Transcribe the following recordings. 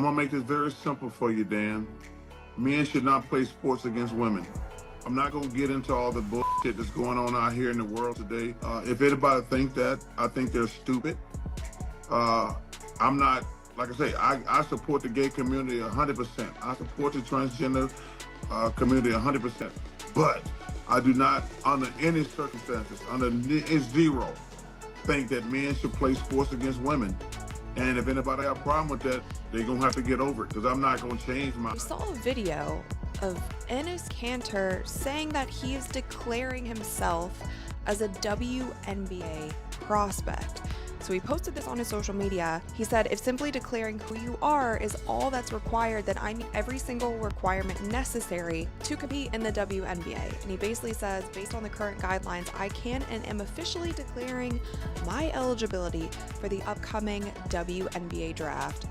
I'm gonna make this very simple for you, Dan. Men should not play sports against women. I'm not gonna get into all the bullshit that's going on out here in the world today. If anybody thinks that, I think they're stupid. I'm not, like I say, I support the gay community 100%. I support the transgender community 100%. But I do not, under any circumstances, under zero, think that men should play sports against women. And if anybody have a problem with that, they're going to have to get over it, because I'm not going to change my... We saw a video of Enes Kanter saying that he is declaring himself as a WNBA prospect. So he posted this on his social media. He said, if simply declaring who you are is all that's required, then I meet every single requirement necessary to compete in the WNBA. And he basically says, based on the current guidelines, I can and am officially declaring my eligibility for the upcoming WNBA draft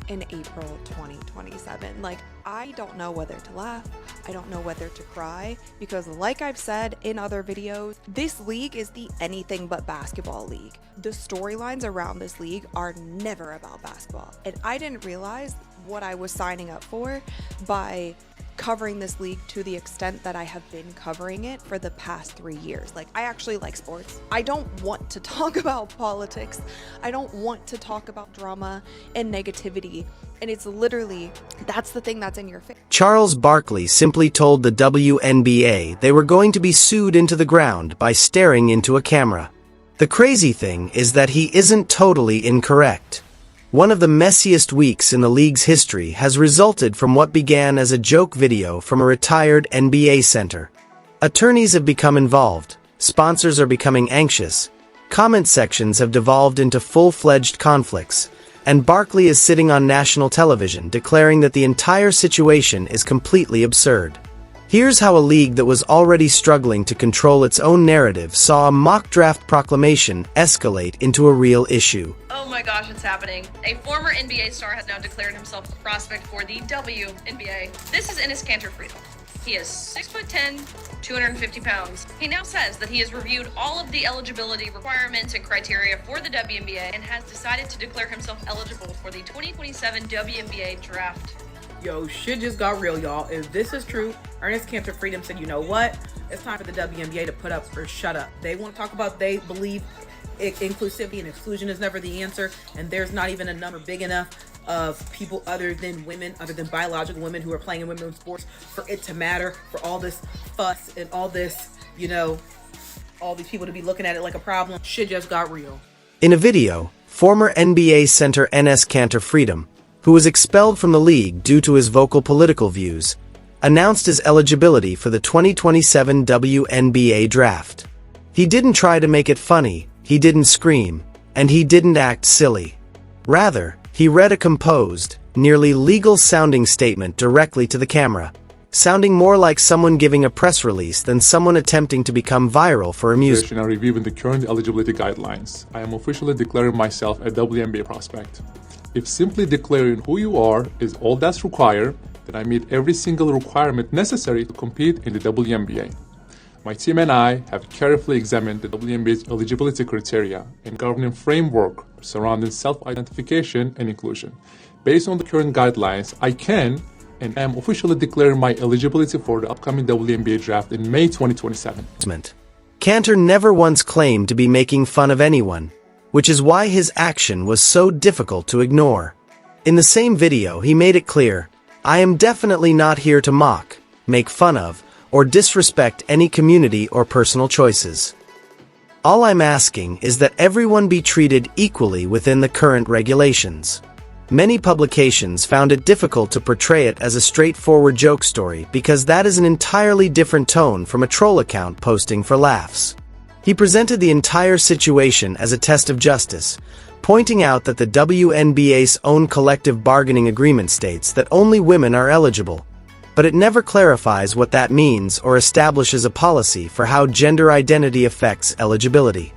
in April 2027. Like, I don't know whether to laugh, I don't know whether to cry, because like I've said in other videos, this league is the anything but basketball league. The storylines around this league are never about basketball. And I didn't realize what I was signing up for by covering this league to the extent that I have been covering it for the past 3 years. Like, I actually like sports. I don't want to talk about politics. I don't want to talk about drama and negativity. And it's literally, that's the thing that's in your face. Charles Barkley simply told the WNBA they were going to be sued into the ground by staring into a camera. The crazy thing is that he isn't totally incorrect. One of the messiest weeks in the league's history has resulted from what began as a joke video from a retired NBA center. Attorneys have become involved, sponsors are becoming anxious, comment sections have devolved into full-fledged conflicts, and Barkley is sitting on national television declaring that the entire situation is completely absurd. Here's how a league that was already struggling to control its own narrative saw a mock draft proclamation escalate into a real issue. Oh my gosh, it's happening. A former NBA star has now declared himself a prospect for the WNBA. This is Enes Kanter Freedom. He is 6'10", 250 pounds. He now says that he has reviewed all of the eligibility requirements and criteria for the WNBA and has decided to declare himself eligible for the 2027 WNBA draft. Yo, shit just got real, y'all. If this is true, Enes Kanter Freedom said, you know what? It's time for the WNBA to put up or shut up. They want to talk about they believe inclusivity and exclusion is never the answer, and there's not even a number big enough of people other than women, other than biological women who are playing in women's sports for it to matter, for all this fuss and all this, you know, all these people to be looking at it like a problem. Shit just got real. In a video, former NBA center Enes Kanter Freedom, who was expelled from the league due to his vocal political views, announced his eligibility for the 2027 WNBA draft. He didn't try to make it funny, he didn't scream, and he didn't act silly. Rather, he read a composed, nearly legal-sounding statement directly to the camera, sounding more like someone giving a press release than someone attempting to become viral for amusement. And reviewing the current eligibility guidelines, I am officially declaring myself a WNBA prospect. If simply declaring who you are is all that's required, then I meet every single requirement necessary to compete in the WNBA. My team and I have carefully examined the WNBA's eligibility criteria and governing framework surrounding self-identification and inclusion. Based on the current guidelines, I can and am officially declaring my eligibility for the upcoming WNBA draft in May 2027. Kanter never once claimed to be making fun of anyone, which is why his action was so difficult to ignore. In the same video, he made it clear, I am definitely not here to mock, make fun of, or disrespect any community or personal choices. All I'm asking is that everyone be treated equally within the current regulations. Many publications found it difficult to portray it as a straightforward joke story because that is an entirely different tone from a troll account posting for laughs. He presented the entire situation as a test of justice, pointing out that the WNBA's own collective bargaining agreement states that only women are eligible, but it never clarifies what that means or establishes a policy for how gender identity affects eligibility.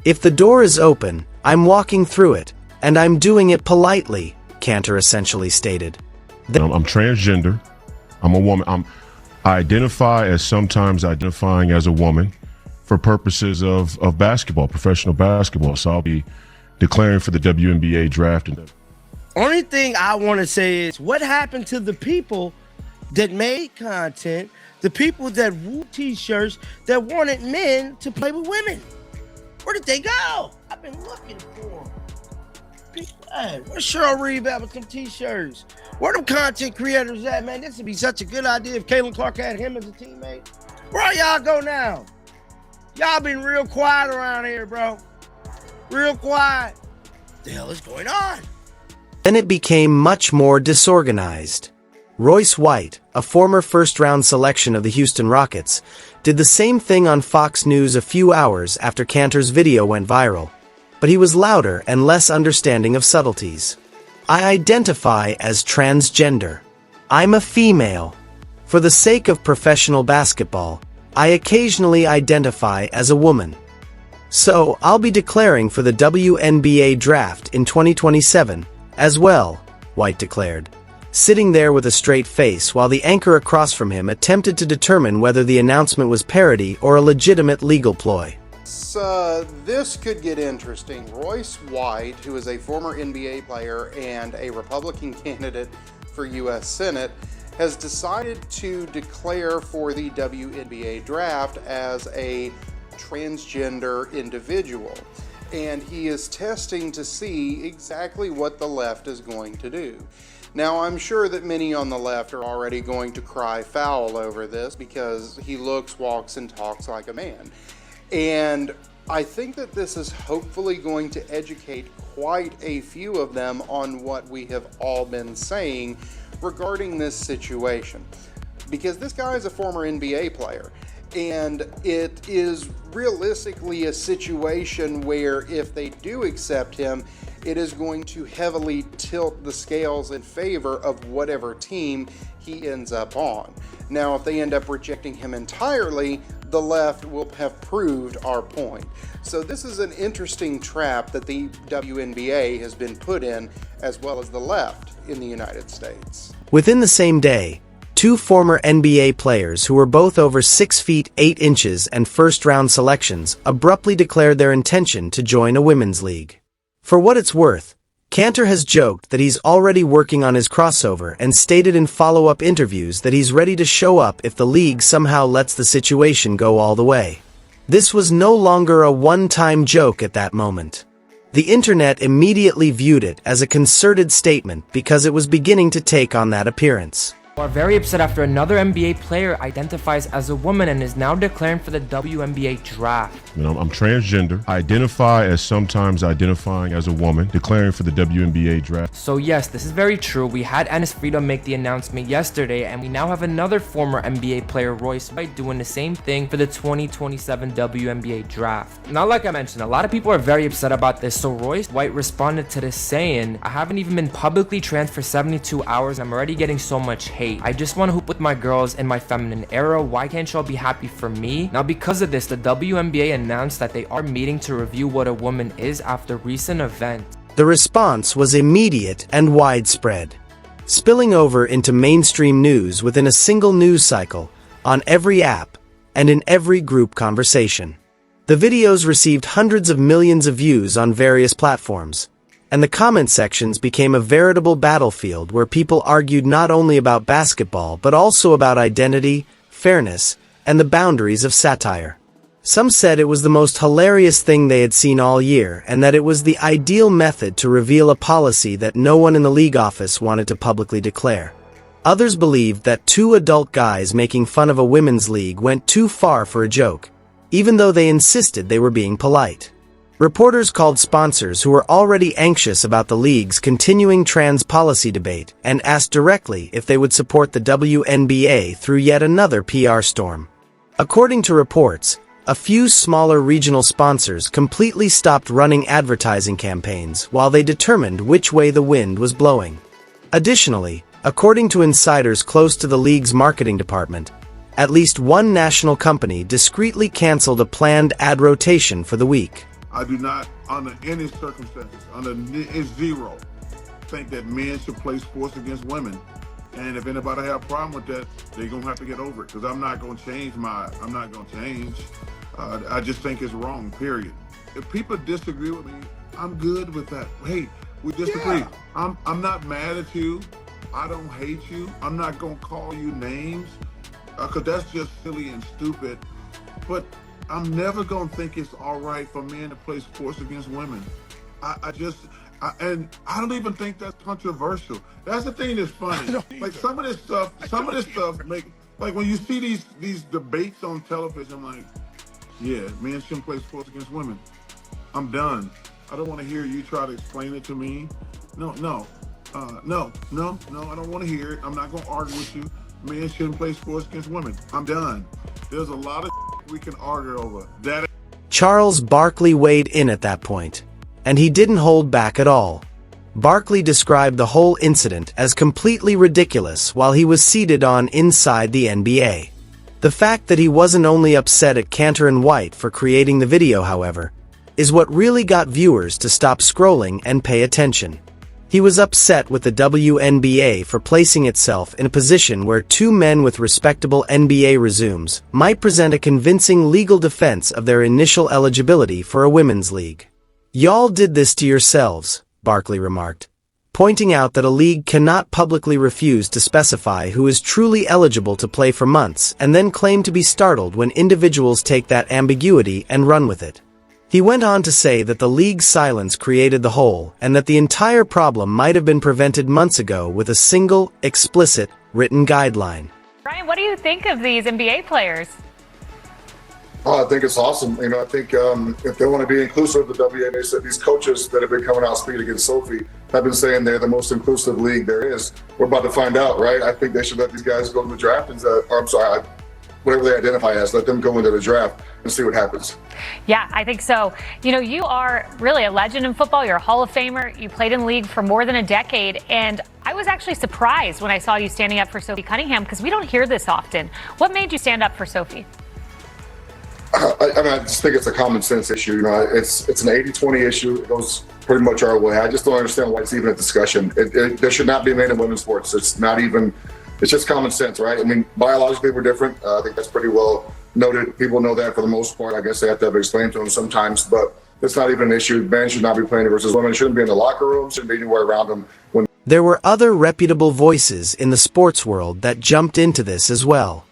If the door is open, I'm walking through it, and I'm doing it politely, Kanter essentially stated. I'm transgender. I'm a woman. I identify as sometimes identifying as a woman for purposes of basketball, professional basketball. So I'll be declaring for the WNBA draft. Only thing I want to say is what happened to the people that made content, the people that wore t-shirts that wanted men to play with women? Where did they go? I've been looking for them. Hey, where's Cheryl Reeve at with some t-shirts? Where them content creators at, man? This would be such a good idea if Caitlin Clark had him as a teammate. Where all y'all go now? Y'all been real quiet around here, bro. Real quiet. What the hell is going on? Then it became much more disorganized. Royce White, a former first-round selection of the Houston Rockets, did the same thing on Fox News a few hours after Cantor's video went viral. But he was louder and less understanding of subtleties. I identify as transgender. I'm a female. For the sake of professional basketball, I occasionally identify as a woman. So, I'll be declaring for the WNBA draft in 2027 as well, White declared, sitting there with a straight face while the anchor across from him attempted to determine whether the announcement was parody or a legitimate legal ploy. This could get interesting. Royce White, who is a former NBA player and a Republican candidate for U.S. Senate, has decided to declare for the WNBA draft as a transgender individual. And he is testing to see exactly what the left is going to do. Now, I'm sure that many on the left are already going to cry foul over this because he looks, walks, and talks like a man. And I think that this is hopefully going to educate quite a few of them on what we have all been saying regarding this situation. Because this guy is a former NBA player, and it is realistically a situation where if they do accept him, it is going to heavily tilt the scales in favor of whatever team he ends up on. Now, if they end up rejecting him entirely, the left will have proved our point. So this is an interesting trap that the WNBA has been put in, as well as the left in the United States. Within the same day, two former NBA players who were both over 6 feet 8 inches and first-round selections abruptly declared their intention to join a women's league. For what it's worth, Cantor has joked that he's already working on his crossover and stated in follow-up interviews that he's ready to show up if the league somehow lets the situation go all the way. This was no longer a one-time joke at that moment. The internet immediately viewed it as a concerted statement because it was beginning to take on that appearance. Are very upset after another NBA player identifies as a woman and is now declaring for the WNBA draft. I'm transgender. I identify as sometimes identifying as a woman, declaring for the WNBA draft. So yes, this is very true. We had Enes Freedom make the announcement yesterday, and we now have another former NBA player, Royce White, doing the same thing for the 2027 WNBA draft. Now, like I mentioned, a lot of people are very upset about this, so Royce White responded to this saying, I haven't even been publicly trans for 72 hours and I'm already getting so much hate. I just want to hoop with my girls in my feminine era. Why can't y'all be happy for me? Now, because of this, the WNBA announced that they are meeting to review what a woman is after recent events. The response was immediate and widespread, spilling over into mainstream news within a single news cycle, on every app, and in every group conversation. The videos received hundreds of millions of views on various platforms, and the comment sections became a veritable battlefield where people argued not only about basketball but also about identity, fairness, and the boundaries of satire. Some said it was the most hilarious thing they had seen all year and that it was the ideal method to reveal a policy that no one in the league office wanted to publicly declare. Others believed that two adult guys making fun of a women's league went too far for a joke, even though they insisted they were being polite. Reporters called sponsors who were already anxious about the league's continuing trans policy debate and asked directly if they would support the WNBA through yet another PR storm. According to reports, a few smaller regional sponsors completely stopped running advertising campaigns while they determined which way the wind was blowing. Additionally, according to insiders close to the league's marketing department, at least one national company discreetly canceled a planned ad rotation for the week. I do not, under any circumstances, zero, think that men should play sports against women. And if anybody have a problem with that, they're going to have to get over it, because I'm not going to change. I just think it's wrong, period. If people disagree with me, I'm good with that. Hey, We disagree. I'm not mad at you. I don't hate you. I'm not gonna call you names because that's just silly and stupid. But I'm never gonna think it's all right for men to play sports against women. And I don't even think that's controversial. That's the thing that's funny. Like some of this stuff make like when you see these debates on television, I'm like, yeah, men shouldn't play sports against women. I'm done. I don't want to hear you try to explain it to me. No, I don't want to hear it. I'm not going to argue with you. Men shouldn't play sports against women. I'm done. There's a lot of we can argue over. That. Charles Barkley weighed in at that point, and he didn't hold back at all. Barkley described the whole incident as completely ridiculous while he was seated on Inside the NBA. The fact that he wasn't only upset at Cantor and White for creating the video, however, is what really got viewers to stop scrolling and pay attention. He was upset with the WNBA for placing itself in a position where two men with respectable NBA resumes might present a convincing legal defense of their initial eligibility for a women's league. "Y'all did this to yourselves," Barkley remarked, pointing out that a league cannot publicly refuse to specify who is truly eligible to play for months and then claim to be startled when individuals take that ambiguity and run with it. He went on to say that the league's silence created the hole and that the entire problem might have been prevented months ago with a single, explicit, written guideline. Ryan, what do you think of these NBA players? Oh, I think it's awesome. I think if they want to be inclusive of the WNBA, said these coaches that have been coming out speaking against Sophie have been saying they're the most inclusive league there is. We're about to find out, right? I think they should let these guys go to the draft whatever they identify as, let them go into the draft and see what happens. Yeah, I think so. You are really a legend in football. You're a Hall of Famer. You played in the league for more than a decade. And I was actually surprised when I saw you standing up for Sophie Cunningham because we don't hear this often. What made you stand up for Sophie? I just think it's a common sense issue. It's an 80-20 issue. It goes pretty much our way. I just don't understand why it's even a discussion. There should not be men in women's sports. It's just common sense, right? I mean, biologically we're different. I think that's pretty well noted. People know that for the most part. I guess they have to explain to them sometimes, but it's not even an issue. Men should not be playing versus women. It shouldn't be in the locker room. Shouldn't be anywhere around them. There were other reputable voices in the sports world that jumped into this as well.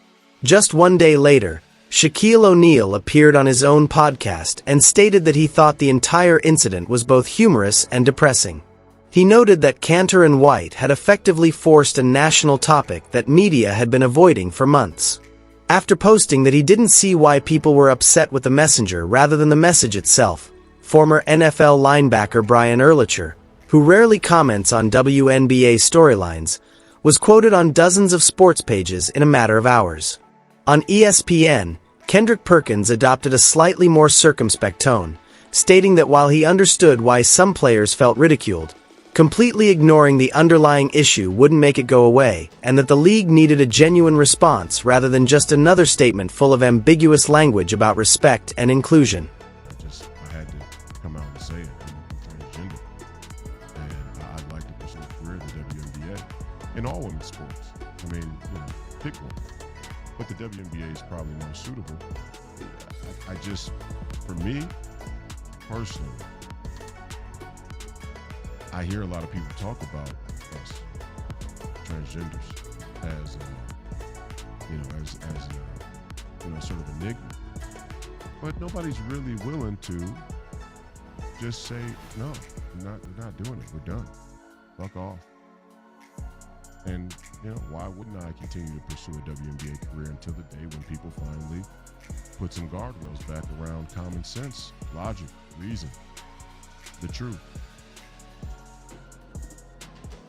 Just one day later, Shaquille O'Neal appeared on his own podcast and stated that he thought the entire incident was both humorous and depressing. He noted that Cantor and White had effectively forced a national topic that media had been avoiding for months. After posting that he didn't see why people were upset with the messenger rather than the message itself, former NFL linebacker Brian Urlacher, who rarely comments on WNBA storylines, was quoted on dozens of sports pages in a matter of hours. On ESPN, Kendrick Perkins adopted a slightly more circumspect tone, stating that while he understood why some players felt ridiculed, completely ignoring the underlying issue wouldn't make it go away, and that the league needed a genuine response rather than just another statement full of ambiguous language about respect and inclusion. I had to come out and say it. I'm transgender, and I'd like to pursue a career in the WNBA in all women's sports. Pick one. But the WNBA is probably more suitable. For me, personally, I hear a lot of people talk about us transgenders as sort of enigma, but nobody's really willing to just say no. We're not doing it. We're done. Fuck off. And why wouldn't I continue to pursue a WNBA career until the day when people finally put some guardrails back around common sense, logic, reason, the truth.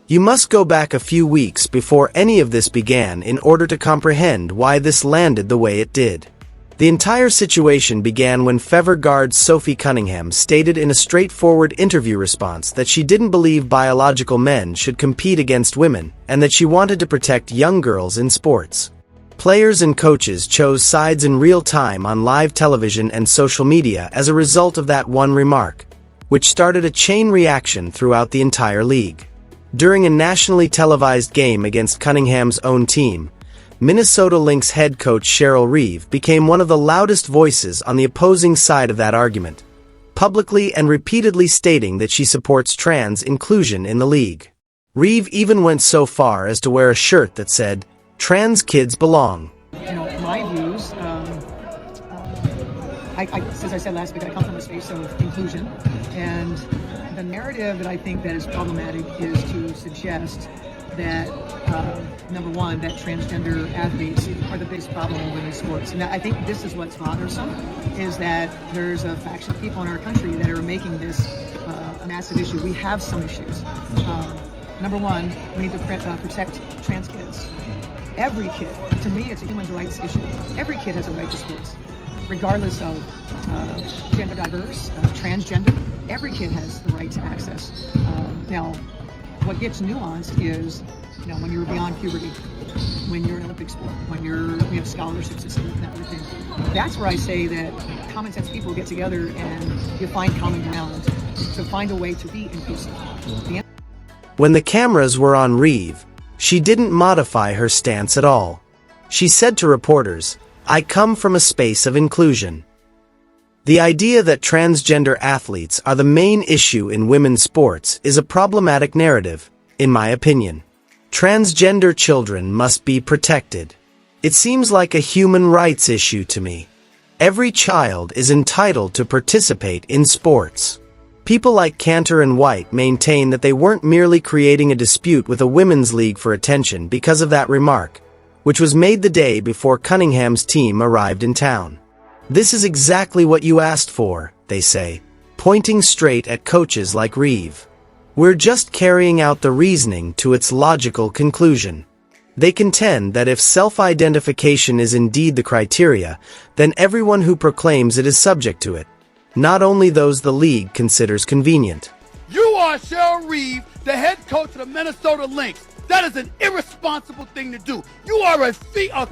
You must go back a few weeks before any of this began in order to comprehend why this landed the way it did. The entire situation began when Fever guard Sophie Cunningham stated in a straightforward interview response that she didn't believe biological men should compete against women and that she wanted to protect young girls in sports. Players and coaches chose sides in real time on live television and social media as a result of that one remark, which started a chain reaction throughout the entire league. During a nationally televised game against Cunningham's own team, Minnesota Lynx head coach Cheryl Reeve became one of the loudest voices on the opposing side of that argument, publicly and repeatedly stating that she supports trans inclusion in the league. Reeve even went so far as to wear a shirt that said, "Trans kids belong." My views, as I said last week, I come from a space of inclusion, and the narrative that I think that is problematic is to suggest that, number one, that transgender athletes are the biggest problem in women's sports. And I think this is what's bothersome, is that there's a faction of people in our country that are making this a massive issue. We have some issues. Number one, we need to protect trans kids. Every kid, to me, it's a human rights issue. Every kid has a right to sports, regardless of gender diverse, transgender. Every kid has the right to access. Now, what gets nuanced is, when you're beyond puberty, when you're an Olympic sport, when we have scholarship system and everything. That's where I say that common sense people get together and you find common ground to find a way to be inclusive. When the cameras were on Reeve, she didn't modify her stance at all. She said to reporters, "I come from a space of inclusion." The idea that transgender athletes are the main issue in women's sports is a problematic narrative, in my opinion. Transgender children must be protected. It seems like a human rights issue to me. Every child is entitled to participate in sports. People like Cantor and White maintain that they weren't merely creating a dispute with a women's league for attention because of that remark, which was made the day before Cunningham's team arrived in town. "This is exactly what you asked for," they say, pointing straight at coaches like Reeve. "We're just carrying out the reasoning to its logical conclusion." They contend that if self-identification is indeed the criteria, then everyone who proclaims it is subject to it, not only those the league considers convenient. You are Cheryl Reeve, the head coach of the Minnesota Lynx. That is an irresponsible thing to do. You are a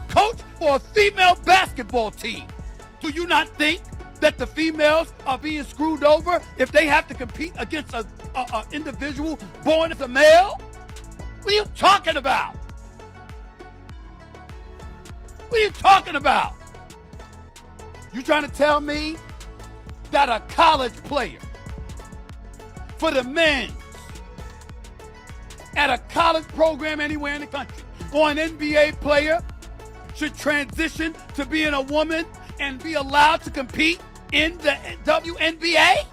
coach for a female basketball team. Do you not think that the females are being screwed over if they have to compete against an individual born as a male? What are you talking about? What are you talking about? You trying to tell me that a college player for the men at a college program anywhere in the country, or an NBA player should transition to being a woman and be allowed to compete in the WNBA?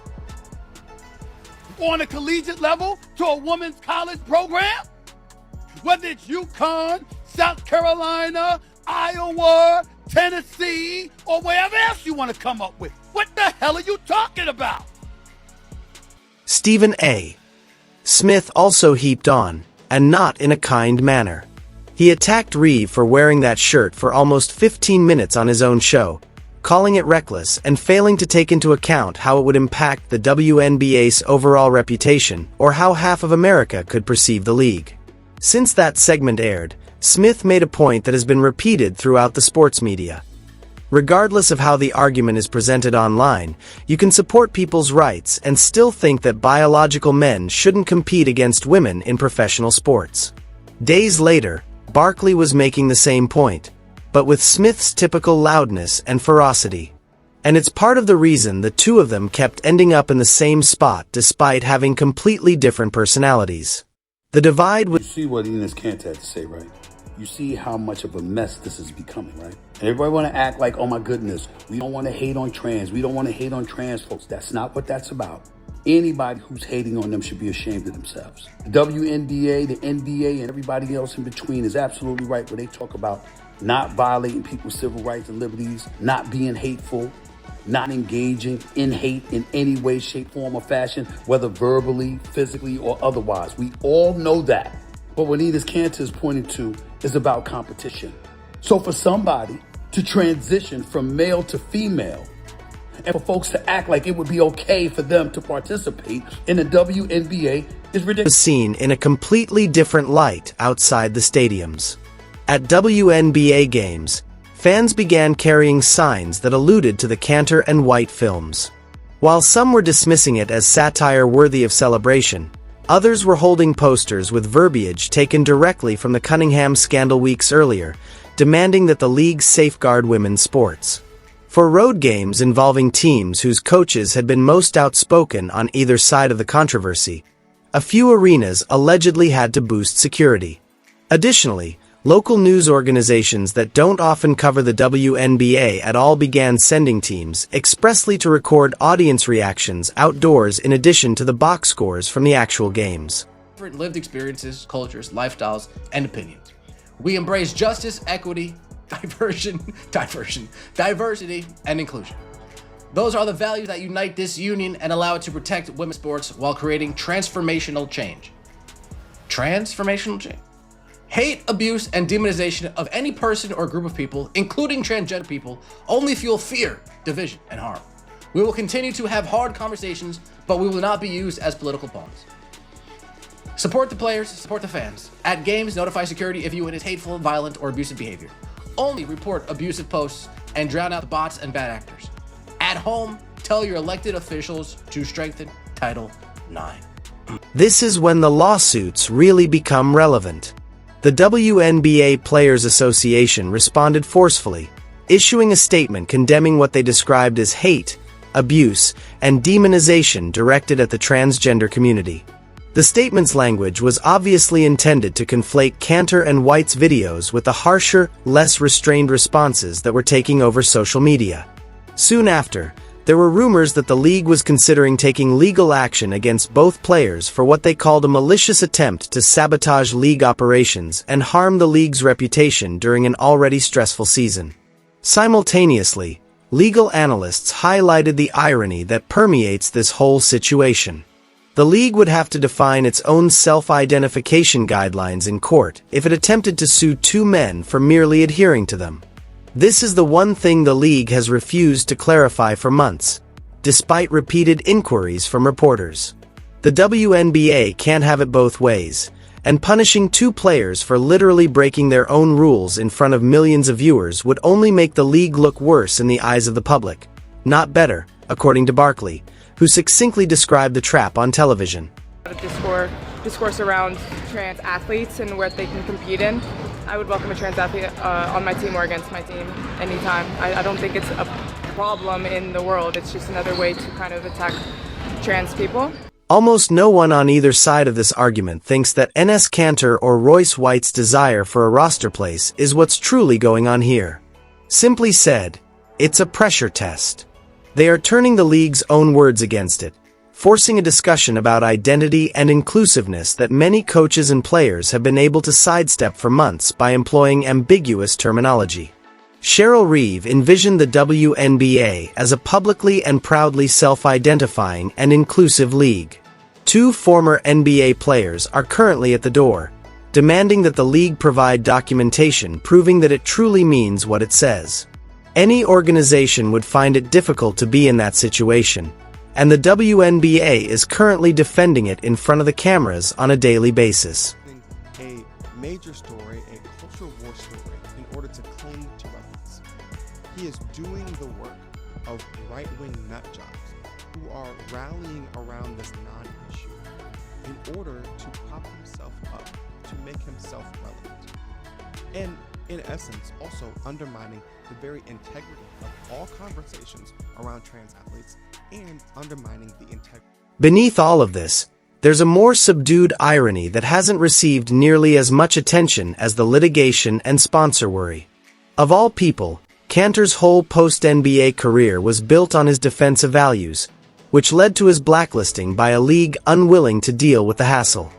On a collegiate level to a women's college program? Whether it's UConn, South Carolina, Iowa, Tennessee, or wherever else you want to come up with. What the hell are you talking about? Stephen A. Smith also heaped on, and not in a kind manner. He attacked Reeve for wearing that shirt for almost 15 minutes on his own show, calling it reckless and failing to take into account how it would impact the WNBA's overall reputation or how half of America could perceive the league. Since that segment aired, Smith made a point that has been repeated throughout the sports media. Regardless of how the argument is presented online, you can support people's rights and still think that biological men shouldn't compete against women in professional sports. Days later, Barkley was making the same point, but with Smith's typical loudness and ferocity. And it's part of the reason the two of them kept ending up in the same spot despite having completely different personalities. The divide was... You see what Enes Kanter had to say, right? You see how much of a mess this is becoming, right? And everybody want to act like, oh my goodness, we don't want to hate on trans. We don't want to hate on trans folks. That's not what that's about. Anybody who's hating on them should be ashamed of themselves. The WNBA, the NBA, and everybody else in between is absolutely right where they talk about not violating people's civil rights and liberties, not being hateful, not engaging in hate in any way, shape, form, or fashion, whether verbally, physically, or otherwise. We all know that. But what Enes Kanter is pointing to is about competition. So for somebody to transition from male to female, and for folks to act like it would be okay for them to participate in the WNBA is ridiculous. Seen in a completely different light outside the stadiums. At WNBA games, fans began carrying signs that alluded to the Cantor and White films. While some were dismissing it as satire worthy of celebration, others were holding posters with verbiage taken directly from the Cunningham scandal weeks earlier, demanding that the league safeguard women's sports. For road games involving teams whose coaches had been most outspoken on either side of the controversy, a few arenas allegedly had to boost security. Additionally, local news organizations that don't often cover the WNBA at all began sending teams expressly to record audience reactions outdoors in addition to the box scores from the actual games. Different lived experiences, cultures, lifestyles, and opinions. We embrace justice, equity, diversity, and inclusion. Those are the values that unite this union and allow it to protect women's sports while creating transformational change. Transformational change. Hate, abuse, and demonization of any person or group of people, including transgender people, only fuel fear, division, and harm. We will continue to have hard conversations, but we will not be used as political pawns. Support the players, support the fans. At games, notify security if you witness hateful, violent, or abusive behavior. Only report abusive posts and drown out the bots and bad actors. At home, tell your elected officials to strengthen Title IX. This is when the lawsuits really become relevant. The WNBA Players Association responded forcefully, issuing a statement condemning what they described as hate, abuse, and demonization directed at the transgender community. The statement's language was obviously intended to conflate Cantor and White's videos with the harsher, less restrained responses that were taking over social media. Soon after, there were rumors that the league was considering taking legal action against both players for what they called a malicious attempt to sabotage league operations and harm the league's reputation during an already stressful season. Simultaneously, legal analysts highlighted the irony that permeates this whole situation. The league would have to define its own self-identification guidelines in court if it attempted to sue two men for merely adhering to them. This is the one thing the league has refused to clarify for months, despite repeated inquiries from reporters. The WNBA can't have it both ways, and punishing two players for literally breaking their own rules in front of millions of viewers would only make the league look worse in the eyes of the public, not better, according to Barkley, who succinctly described the trap on television. Discourse around trans athletes and where they can compete in. I would welcome a trans athlete on my team or against my team anytime. I don't think it's a problem in the world. It's just another way to kind of attack trans people. Almost no one on either side of this argument thinks that Enes Kanter or Royce White's desire for a roster place is what's truly going on here. Simply said, it's a pressure test. They are turning the league's own words against it, forcing a discussion about identity and inclusiveness that many coaches and players have been able to sidestep for months by employing ambiguous terminology. Cheryl Reeve envisioned the WNBA as a publicly and proudly self-identifying and inclusive league. Two former NBA players are currently at the door, demanding that the league provide documentation proving that it truly means what it says. Any organization would find it difficult to be in that situation, and the WNBA is currently defending it in front of the cameras on a daily basis. A major story, a cultural war story, in order to cling to relevance. He is doing the work of right-wing nutjobs who are rallying around this non-issue in order to pop himself up, to make himself relevant. And in essence, also undermining the very integrity of all conversations around trans athletes and undermining the integrity. Beneath all of this, there's a more subdued irony that hasn't received nearly as much attention as the litigation and sponsor worry. Of all people, Kanter's whole post-NBA career was built on his defensive values, which led to his blacklisting by a league unwilling to deal with the hassle.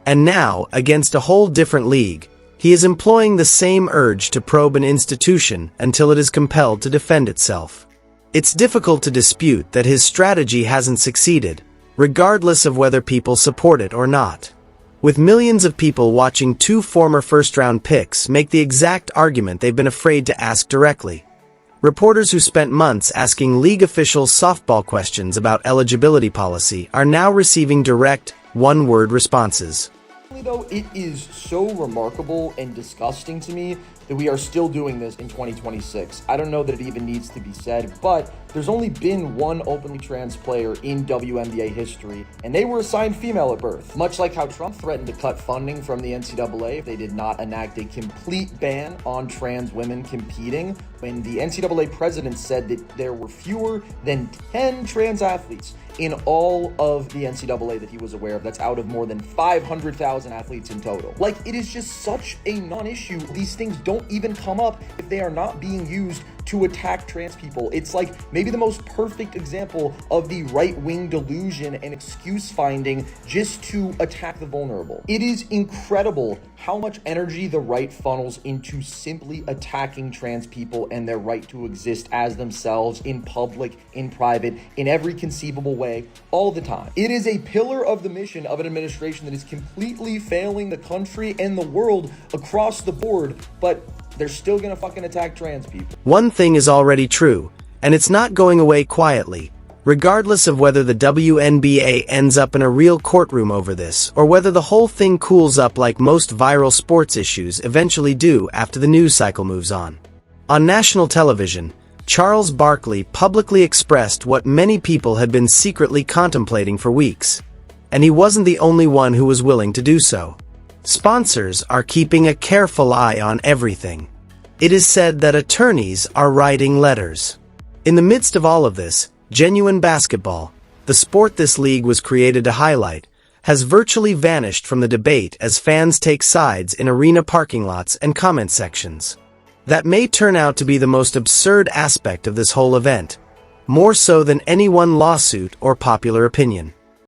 And now, against a whole different league, he is employing the same urge to probe an institution until it is compelled to defend itself. It's difficult to dispute that his strategy hasn't succeeded, regardless of whether people support it or not. With millions of people watching two former first-round picks make the exact argument they've been afraid to ask directly. Reporters who spent months asking league officials softball questions about eligibility policy are now receiving direct, one-word responses. Though it is so remarkable and disgusting to me that we are still doing this in 2026. I don't know that it even needs to be said, but There's only been one openly trans player in WNBA history, and they were assigned female at birth. Much like how Trump threatened to cut funding from the NCAA if they did not enact a complete ban on trans women competing, when the NCAA president said that there were fewer than 10 trans athletes in all of the NCAA that he was aware of. That's out of more than 500,000 athletes in total. Like, it is just such a non-issue. These things don't even come up if they are not being used to attack trans people. It's like maybe the most perfect example of the right-wing delusion and excuse finding just to attack the vulnerable. It is incredible how much energy the right funnels into simply attacking trans people and their right to exist as themselves in public, in private, in every conceivable way, all the time. It is a pillar of the mission of an administration that is completely failing the country and the world across the board, but they're still gonna fucking attack trans people. One thing is already true, and it's not going away quietly, regardless of whether the WNBA ends up in a real courtroom over this, or whether the whole thing cools up like most viral sports issues eventually do after the news cycle moves on. On national television, Charles Barkley publicly expressed what many people had been secretly contemplating for weeks. And he wasn't the only one who was willing to do so. Sponsors are keeping a careful eye on everything. It is said that attorneys are writing letters. In the midst of all of this, genuine basketball, the sport this league was created to highlight, has virtually vanished from the debate as fans take sides in arena parking lots and comment sections. That may turn out to be the most absurd aspect of this whole event, more so than any one lawsuit or popular opinion.